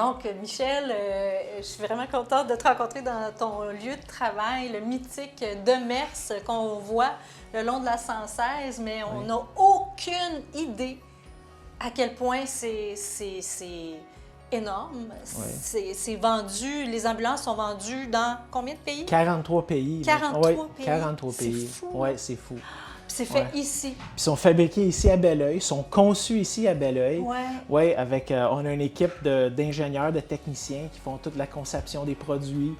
Donc, Michel, je suis vraiment contente de te rencontrer dans ton lieu de travail, le mythique Demers qu'on voit le long de la 116, mais on n'a aucune idée à quel point c'est énorme. Oui. C'est vendu, les ambulances sont vendues dans combien de pays? 43 pays. 43 pays? 43 pays. C'est fou. Oui, c'est fou. C'est fait ici. Ils sont fabriqués ici à Belleuil, sont conçus ici à Belleuil. Oui. Avec, on a une équipe d'ingénieurs, de techniciens qui font toute la conception des produits.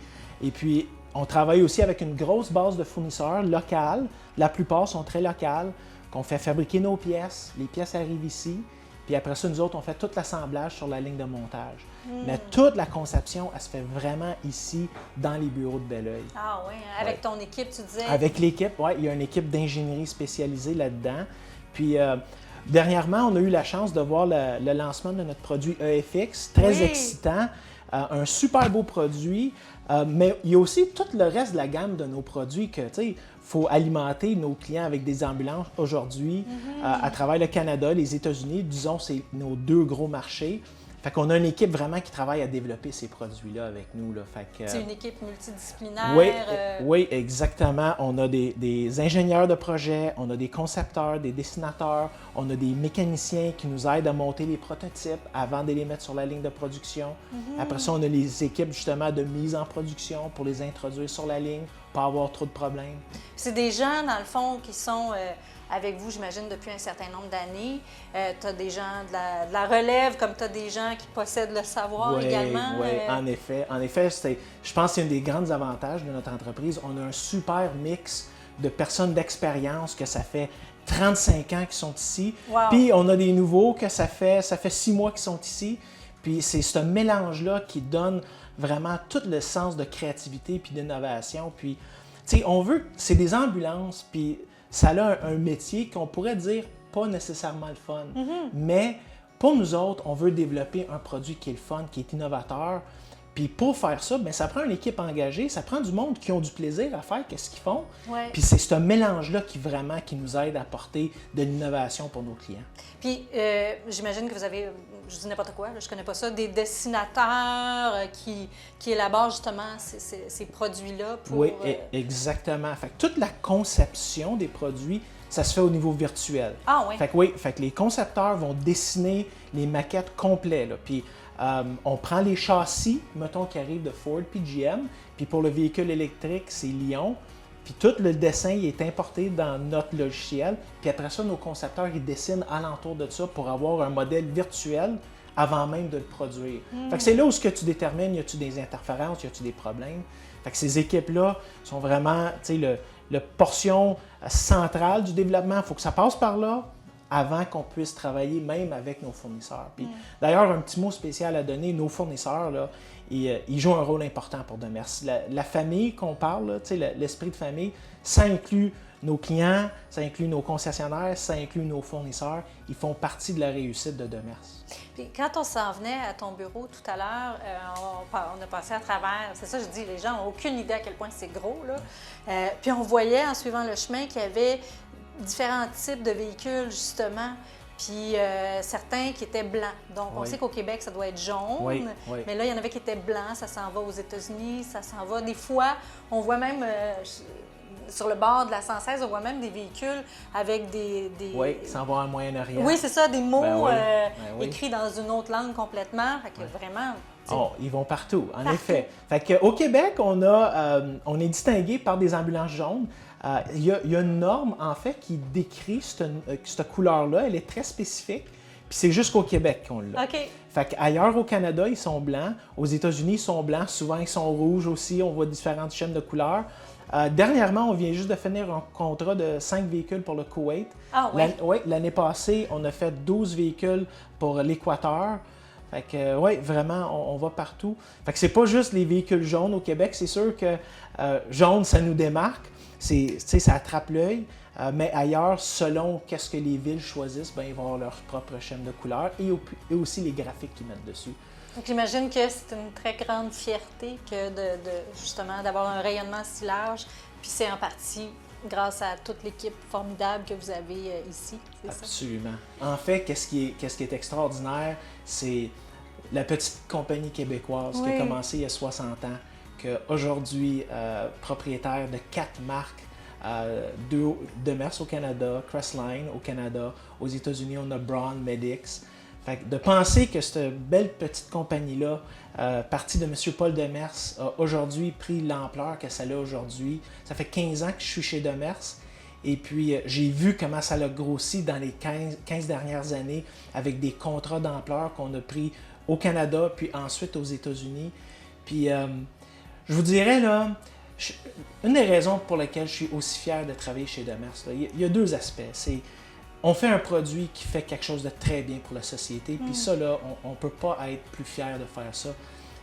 Et puis, on travaille aussi avec une grosse base de fournisseurs locales. La plupart sont très locales, qu'on fait fabriquer nos pièces. Les pièces arrivent ici. Puis après ça, nous autres, on fait tout l'assemblage sur la ligne de montage. Mais toute la conception, elle se fait vraiment ici, dans les bureaux de Belleuil. Ah oui, avec ton équipe, tu disais? Avec l'équipe, oui. Il y a une équipe d'ingénierie spécialisée là-dedans. Puis, dernièrement, on a eu la chance de voir le lancement de notre produit EFX, très excitant. Un super beau produit, mais il y a aussi tout le reste de la gamme de nos produits que, tu sais, faut alimenter nos clients avec des ambulances aujourd'hui à travers le Canada, les États-Unis. Disons, c'est nos deux gros marchés. Fait qu'on a une équipe vraiment qui travaille à développer ces produits-là avec nous. Là. Fait que, c'est une équipe multidisciplinaire. Oui, exactement. On a des ingénieurs de projet, on a des concepteurs, des dessinateurs, on a des mécaniciens qui nous aident à monter les prototypes avant de les mettre sur la ligne de production. Après ça, on a les équipes justement de mise en production pour les introduire sur la ligne, pas avoir trop de problèmes. C'est des gens, dans le fond, qui sont avec vous, j'imagine, depuis un certain nombre d'années. Tu as des gens de la relève, comme tu as des gens qui possèdent le savoir également. Oui, en effet. En effet, je pense que c'est un des grands avantages de notre entreprise. On a un super mix de personnes d'expérience que ça fait 35 ans qu'ils sont ici. Wow. Puis on a des nouveaux que ça fait 6 mois qu'ils sont ici. Puis c'est ce mélange-là qui donne vraiment tout le sens de créativité puis d'innovation. Puis, tu sais, on veut, c'est des ambulances, puis ça a un métier qu'on pourrait dire pas nécessairement le fun. Mais pour nous autres, on veut développer un produit qui est le fun, qui est innovateur. Puis pour faire ça, bien, ça prend une équipe engagée, ça prend du monde qui ont du plaisir à faire qu'est-ce qu'ils font. Puis c'est ce mélange-là qui nous aide à apporter de l'innovation pour nos clients. Puis j'imagine que vous avez, je dis n'importe quoi, là, je connais pas ça, des dessinateurs qui élaborent justement ces produits-là pour... Oui, exactement. Fait que toute la conception des produits, ça se fait au niveau virtuel. Ah oui? Fait que les concepteurs vont dessiner les maquettes complètes. Là. Puis on prend les châssis, mettons, qui arrivent de Ford puis GM. Puis pour le véhicule électrique, c'est Lyon. Puis tout le dessin il est importé dans notre logiciel. Puis après ça, nos concepteurs, ils dessinent alentour de ça pour avoir un modèle virtuel avant même de le produire. Fait que c'est là où tu détermines, y a-tu des interférences, y a-tu des problèmes. Fait que ces équipes-là sont vraiment, tu sais, le portion centrale du développement. Il faut que ça passe par là avant qu'on puisse travailler même avec nos fournisseurs. Puis, d'ailleurs, un petit mot spécial à donner, nos fournisseurs, là, ils jouent un rôle important pour Demers. La famille qu'on parle, là, l'esprit de famille, ça inclut nos clients, ça inclut nos concessionnaires, ça inclut nos fournisseurs. Ils font partie de la réussite de Demers. Puis quand on s'en venait à ton bureau tout à l'heure, on a passé à travers, c'est ça je dis, les gens n'ont aucune idée à quel point c'est gros, là. Puis on voyait en suivant le chemin qu'il y avait différents types de véhicules, justement, puis certains qui étaient blancs. Donc, on sait qu'au Québec, ça doit être jaune, mais là, il y en avait qui étaient blancs, ça s'en va aux États-Unis, ça s'en va. Des fois, on voit même, sur le bord de la 116, on voit même des véhicules avec des... Oui, ça s'en va en Moyen-Orient. Oui, c'est ça, des mots écrits dans une autre langue complètement. Fait que vraiment... Oh, ils vont partout, en effet. Fait qu'au Québec, on est distingué par des ambulances jaunes. Il y a une norme, en fait, qui décrit cette couleur-là. Elle est très spécifique. Puis c'est jusqu'au Québec qu'on l'a. OK. Fait qu'ailleurs au Canada, ils sont blancs. Aux États-Unis, ils sont blancs. Souvent, ils sont rouges aussi. On voit différentes chaînes de couleurs. Dernièrement, on vient juste de finir un contrat de 5 véhicules pour le Koweït. Ah oui? Oui, l'année passée, on a fait 12 véhicules pour l'Équateur. Fait que, oui, vraiment, on va partout. Fait que c'est pas juste les véhicules jaunes au Québec. C'est sûr que jaune, ça nous démarque. Ça attrape l'œil. Mais ailleurs, selon qu'est-ce que les villes choisissent, ben, ils vont avoir leur propre chaîne de couleurs et aussi les graphiques qu'ils mettent dessus. Donc, j'imagine que c'est une très grande fierté que justement d'avoir un rayonnement si large. Puis c'est en partie grâce à toute l'équipe formidable que vous avez ici. Absolument. En fait, qu'est-ce qui est extraordinaire, c'est la petite compagnie québécoise qui Oui. a commencé il y a 60 ans, qu'aujourd'hui, propriétaire de 4 marques, 2 Demers au Canada, Crestline au Canada, aux États-Unis, on a Braun, Medix. Fait que de penser que cette belle petite compagnie-là, partie de M. Paul Demers, a aujourd'hui pris l'ampleur que ça a aujourd'hui. Ça fait 15 ans que je suis chez Demers. Et puis, j'ai vu comment ça a grossi dans les 15 dernières années avec des contrats d'ampleur qu'on a pris au Canada, puis ensuite aux États-Unis. Puis, je vous dirais, là, une des raisons pour lesquelles je suis aussi fier de travailler chez Demers, là, il y a 2 aspects. On fait un produit qui fait quelque chose de très bien pour la société, puis ça, là, on ne peut pas être plus fier de faire ça.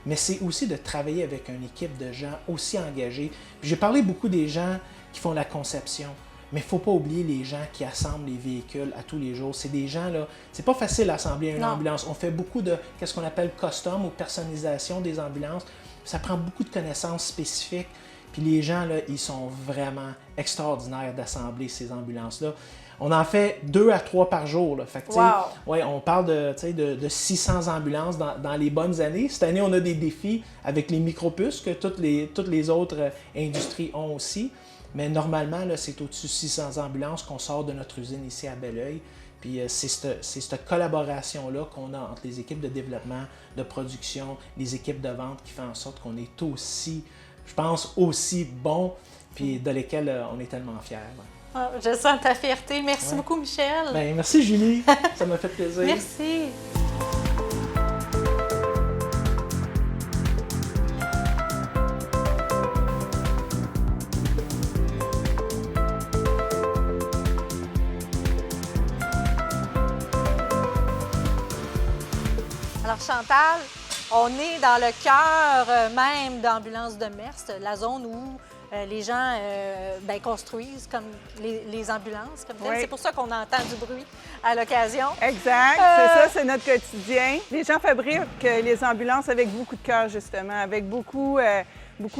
Mais c'est aussi de travailler avec une équipe de gens aussi engagés. Puis j'ai parlé beaucoup des gens qui font la conception, mais il ne faut pas oublier les gens qui assemblent les véhicules à tous les jours. C'est des gens, là, c'est pas facile d'assembler une ambulance. On fait beaucoup de, qu'est-ce qu'on appelle custom ou personnalisation des ambulances. Ça prend beaucoup de connaissances spécifiques. Puis les gens, là, ils sont vraiment extraordinaires d'assembler ces ambulances-là. On en fait 2 à 3 par jour. Là. Fait que, ouais, on parle de 600 ambulances dans les bonnes années. Cette année, on a des défis avec les micropuces que toutes les autres industries ont aussi. Mais normalement, là, c'est au-dessus de 600 ambulances qu'on sort de notre usine ici à Belleuil. Puis c'est cette collaboration-là qu'on a entre les équipes de développement, de production, les équipes de vente qui fait en sorte qu'on est aussi, je pense, aussi bons, puis de lesquels on est tellement fiers. Ah, je sens ta fierté. Merci beaucoup, Michel. Bien, merci, Julie. Ça m'a fait plaisir. Merci. Alors, Chantal, on est dans le cœur même d'Ambulance Demers, la zone où les gens construisent comme les ambulances. Comme oui. C'est pour ça qu'on entend du bruit à l'occasion. Exact, c'est ça, c'est notre quotidien. Les gens fabriquent les ambulances avec beaucoup de cœur, justement, avec beaucoup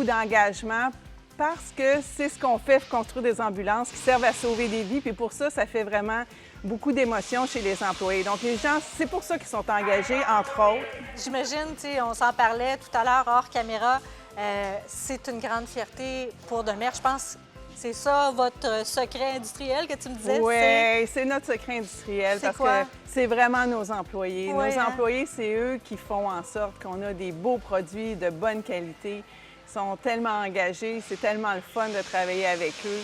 d'engagement, parce que c'est ce qu'on fait, construire des ambulances qui servent à sauver des vies. Puis pour ça, ça fait vraiment beaucoup d'émotions chez les employés. Donc les gens, c'est pour ça qu'ils sont engagés, entre autres. J'imagine, on s'en parlait tout à l'heure hors caméra, c'est une grande fierté pour Demers. Je pense que c'est ça votre secret industriel que tu me disais? Oui, c'est notre secret industriel parce que c'est vraiment nos employés. Oui, nos employés, c'est eux qui font en sorte qu'on a des beaux produits de bonne qualité. Ils sont tellement engagés, c'est tellement le fun de travailler avec eux.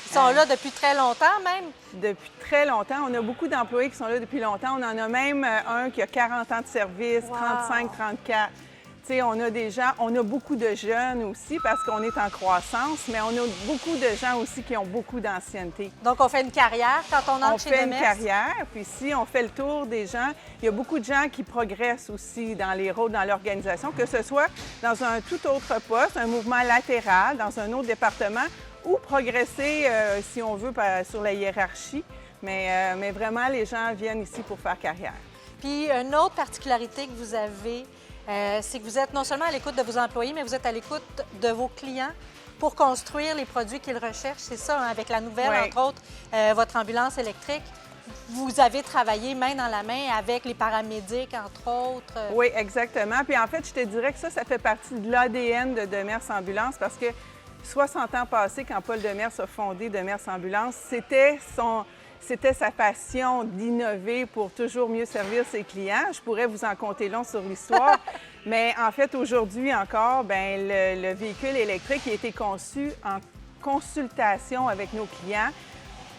Ils sont là depuis très longtemps même? Depuis très longtemps. On a beaucoup d'employés qui sont là depuis longtemps. On en a même un qui a 40 ans de service, 35, 34. Tu sais, on a des gens, on a beaucoup de jeunes aussi parce qu'on est en croissance, mais on a beaucoup de gens aussi qui ont beaucoup d'ancienneté. Donc, on fait une carrière quand on entre chez Demers? On fait une carrière, puis si on fait le tour des gens, il y a beaucoup de gens qui progressent aussi dans les rôles dans l'organisation, que ce soit dans un tout autre poste, un mouvement latéral, dans un autre département, ou progresser, si on veut, sur la hiérarchie. Mais vraiment, les gens viennent ici pour faire carrière. Puis, une autre particularité que vous avez, c'est que vous êtes non seulement à l'écoute de vos employés, mais vous êtes à l'écoute de vos clients pour construire les produits qu'ils recherchent. C'est ça, hein, avec la nouvelle, entre autres, votre ambulance électrique. Vous avez travaillé main dans la main avec les paramédics, entre autres. Oui, exactement. Puis en fait, je te dirais que ça fait partie de l'ADN de Demers Ambulance parce que 60 ans passés, quand Paul Demers a fondé Demers Ambulance, c'était sa passion d'innover pour toujours mieux servir ses clients. Je pourrais vous en conter long sur l'histoire, mais en fait, aujourd'hui encore, le véhicule électrique a été conçu en consultation avec nos clients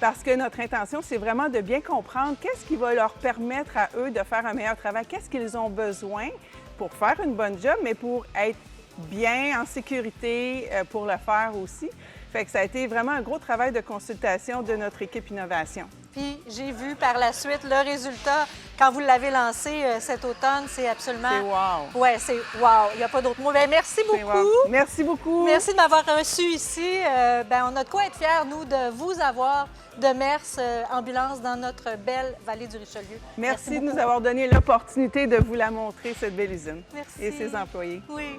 parce que notre intention, c'est vraiment de bien comprendre qu'est-ce qui va leur permettre à eux de faire un meilleur travail, qu'est-ce qu'ils ont besoin pour faire une bonne job, mais pour être bien, en sécurité, pour le faire aussi. Fait que ça a été vraiment un gros travail de consultation de notre équipe innovation. Puis j'ai vu par la suite le résultat quand vous l'avez lancé cet automne, c'est absolument... C'est wow! Oui, c'est wow! Il n'y a pas d'autre mot. Bien, merci beaucoup! Wow. Merci beaucoup! Merci de m'avoir reçu ici. On a de quoi être fiers, nous, de vous avoir, Demers Ambulance, dans notre belle vallée du Richelieu. Merci de nous avoir donné l'opportunité de vous la montrer, cette belle usine. Merci. Et ses employés. Oui.